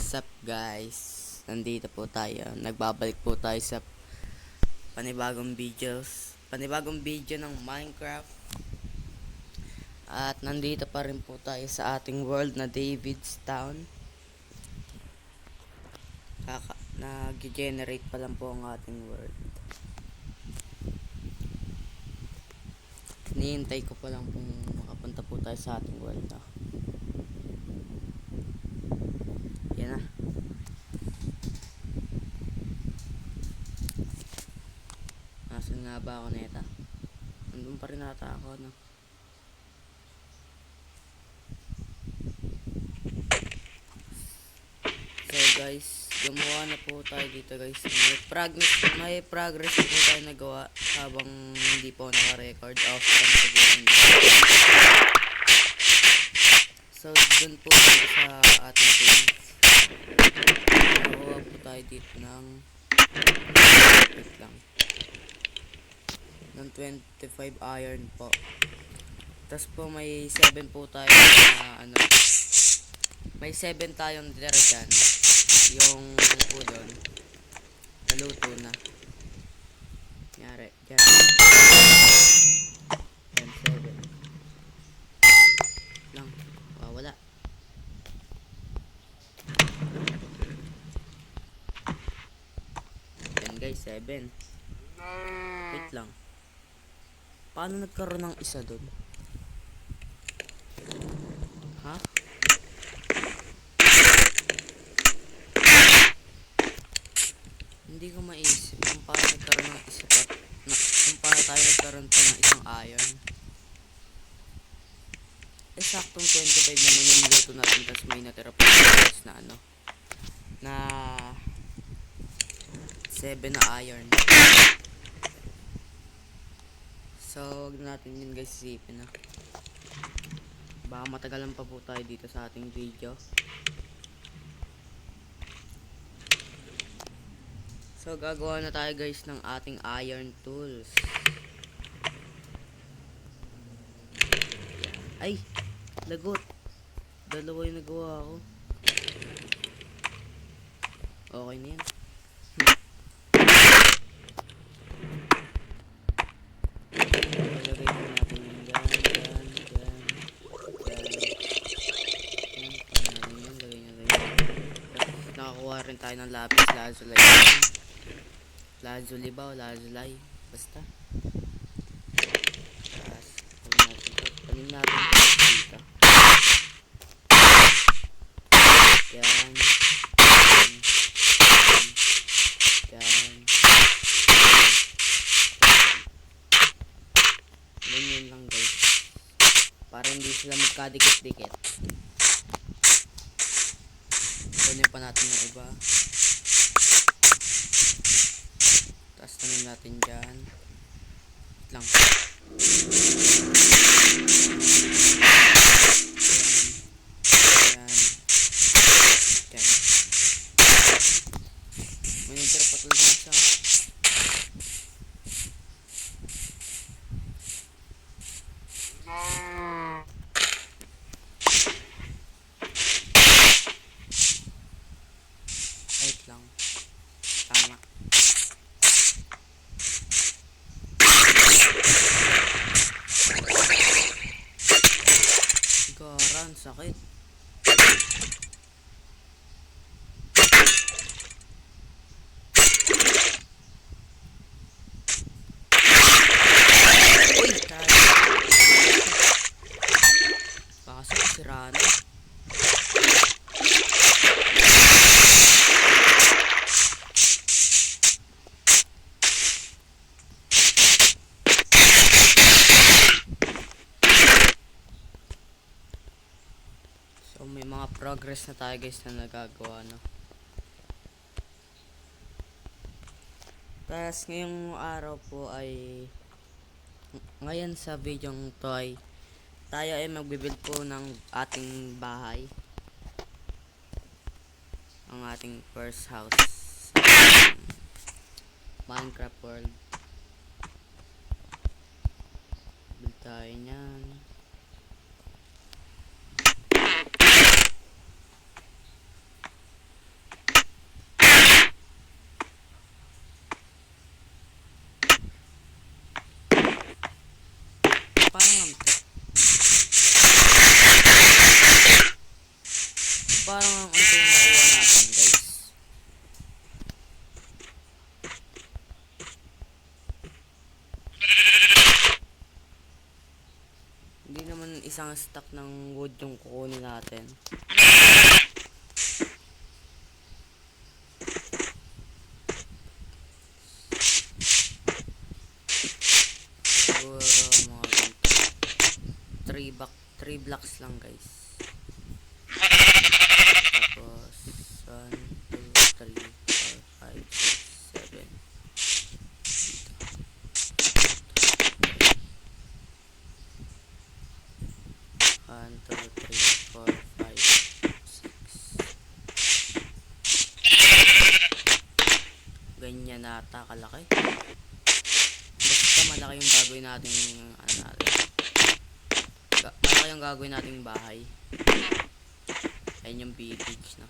What's up guys? Nandito po tayo. Nagbabalik po tayo sa panibagong video ng Minecraft. At nandito pa rin po tayo sa ating world na David's Town. Nag-generate pa lang po ang ating world. Hinihintay ko pa lang kung makapunta po tayo sa ating world na. Yan na. Nasaan nga ba ako neta? Nandun pa rin nata ako, no? So guys, gumawa na po tayo dito guys. May progress po tayo nagawa habang hindi po naka-record off cam siguro. So dun po sa ating page, nagawa po tayo dito ng wait lang, ng 25 iron po. Tapos po may 7 po tayo na may 7 tayong dira dyan. Yung po doon naluto na. Nyari dyan. Yan 7 lang. Wala. Yan guys, 7. Wait lang. Paano nagkaroon ng isa doon? Ha? Hindi ko maisip kung paano nagkaroon ng isa pa. Kung paano tayo nagkaroon pa ng isang iron. Saktong 25 naman yung niluto natin. Tapos may natira pa na 7 na iron. So, huwag natin yun guys isipin na. Baka matagalan pa po tayo dito sa ating video. So, gagawa na tayo guys ng ating iron tools. Ay! Lagot! Dalawa yung nagawa ko. Okay na yan. Nakakuha rin tayo ng lapis lazuli ba o lazulay basta. Tanim natin dito. Yan. Ganyan lang guys, para hindi sila magkadikit-dikit. Kunin pa natin yung iba. Tapos tanim natin dyan lang. Yan. May nitira pa talaga isa. Wait lang. Tama. Garan, sakit. Uy, tayo. Baka siraan. So may mga progress na tayo guys na nagagawa, no? Tapos ngayong araw po ay ngayon sa video to ay tayo ay magbibuild po ng ating bahay, ang ating first house sa Minecraft world. Build tayo nyan. isang stack ng wood yung kukunin natin. Siguro mga ganito. 3 blocks lang guys. Tapos 1, 2, 3, 4, 5, 6, 7. 1, 2, 3, 4, 5, 6. Ganyan nata kalaki. Basta malaki yung gagawin natin malaki yung gagawin nating bahay. Ayun yung village na.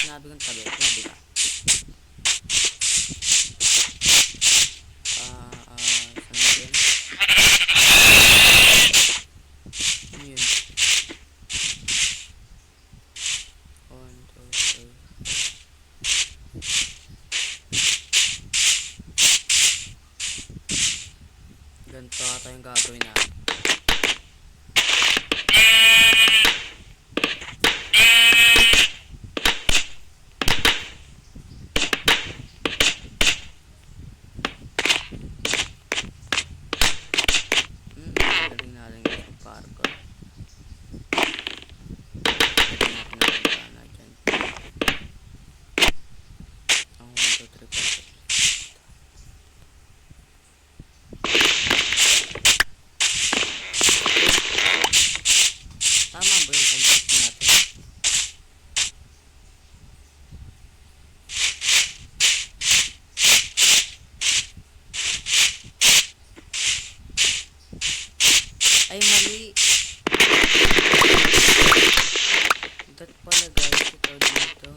Sinabi kong tabi. Sinabi ka. Saan yun? Ano yun? 1, 2, 3. Ganito ata yung gagawin natin. Galing natin yung parkour. Galing natin ang gana dyan. Ang 1, 2, 3, 4. Tama ba yung complete natin? Ay, mali. Dat pala guys, ito dito.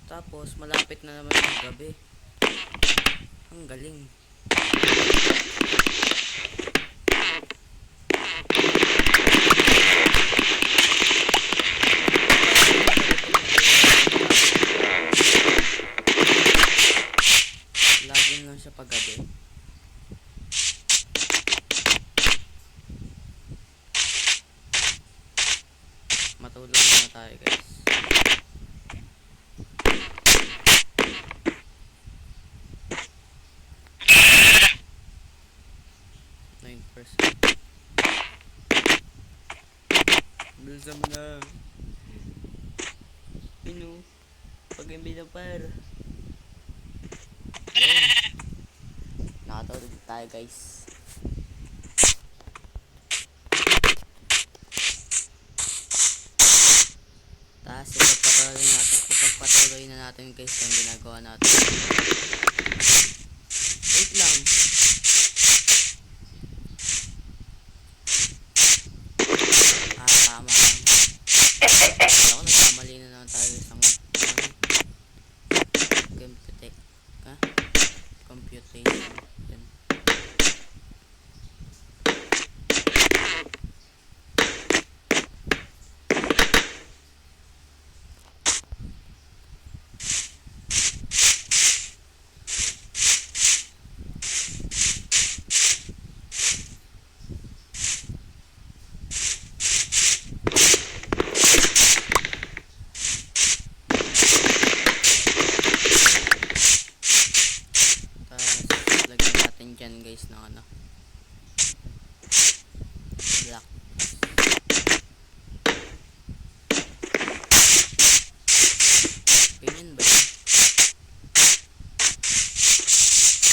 Tapos, malapit na naman yung gabi. Ang galing. Laging lang siya pag gabi. Matulog na tayo guys. Bilisan mo na. Pino. Pag-imbi na par. Nakatulog tayo guys. Tapos ipagpatuloy na natin guys yung ginagawa natin. Wait lang. Tama lang. Ako nagkamali na naman tayo isang computation. Yan. Dyan guys ng ano black ganyan ba yun?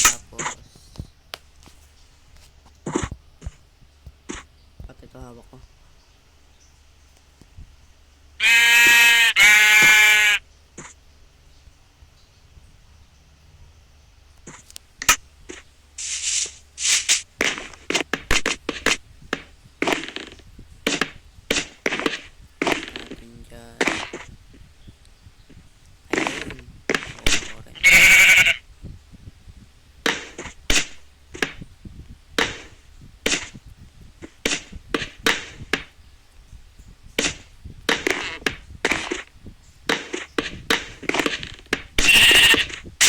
Tapos at ito hawak ko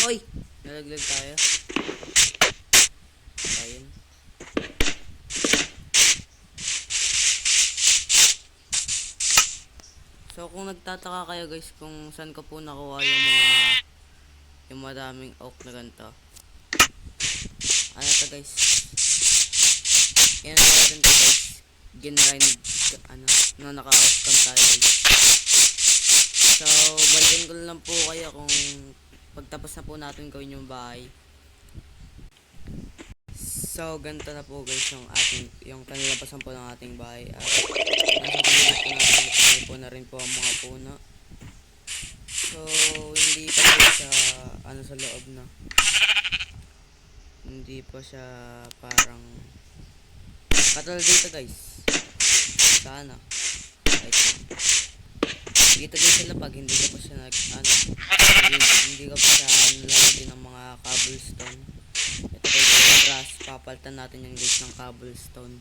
Hoy! Nalaglag tayo. Ayun. So kung nagtataka kayo guys kung saan ko po nakuha yung madaming oak na ganito. Ano to guys? Yan natin to guys. Ginrind na naka-off cam tayo guys. So balikan ko lang po kayo kung pagtapos na po natin gawin yung bahay. So ganito na po guys yung kanlabasan po ng ating bahay. At nasa paligid po natin ito po na rin po ang mga puno. So hindi pa po siya sa loob na. Hindi pa siya parang katulad dito guys. Sana. Right. Dito guys sila pag hindi ko pa siya hindi ko pa siya nilalagyan ng mga cobblestone. Ito guys yung grass. Papalitan natin yung guys ng cobblestone.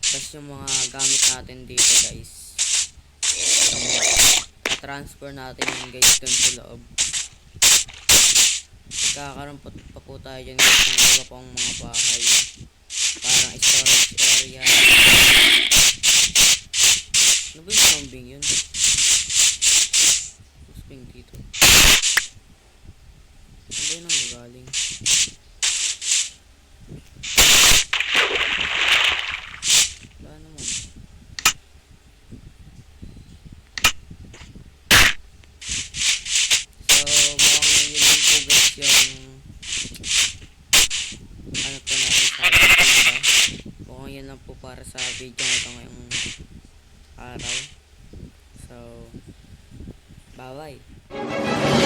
Tapos yung mga gamit natin dito guys. Transfer natin yung guys dun sa loob. Kakaroon pa po tayo dyan guys ng iba pang mga bahay. Parang storage area. Ano ba yung zombie yun? Zombie dito. Ano ba yun ang galing? Wala naman. So mukhang yun lang po guys yung ano po natin sa video. Mukhang yun lang po para sa video ito ngayong araw. So bye bye.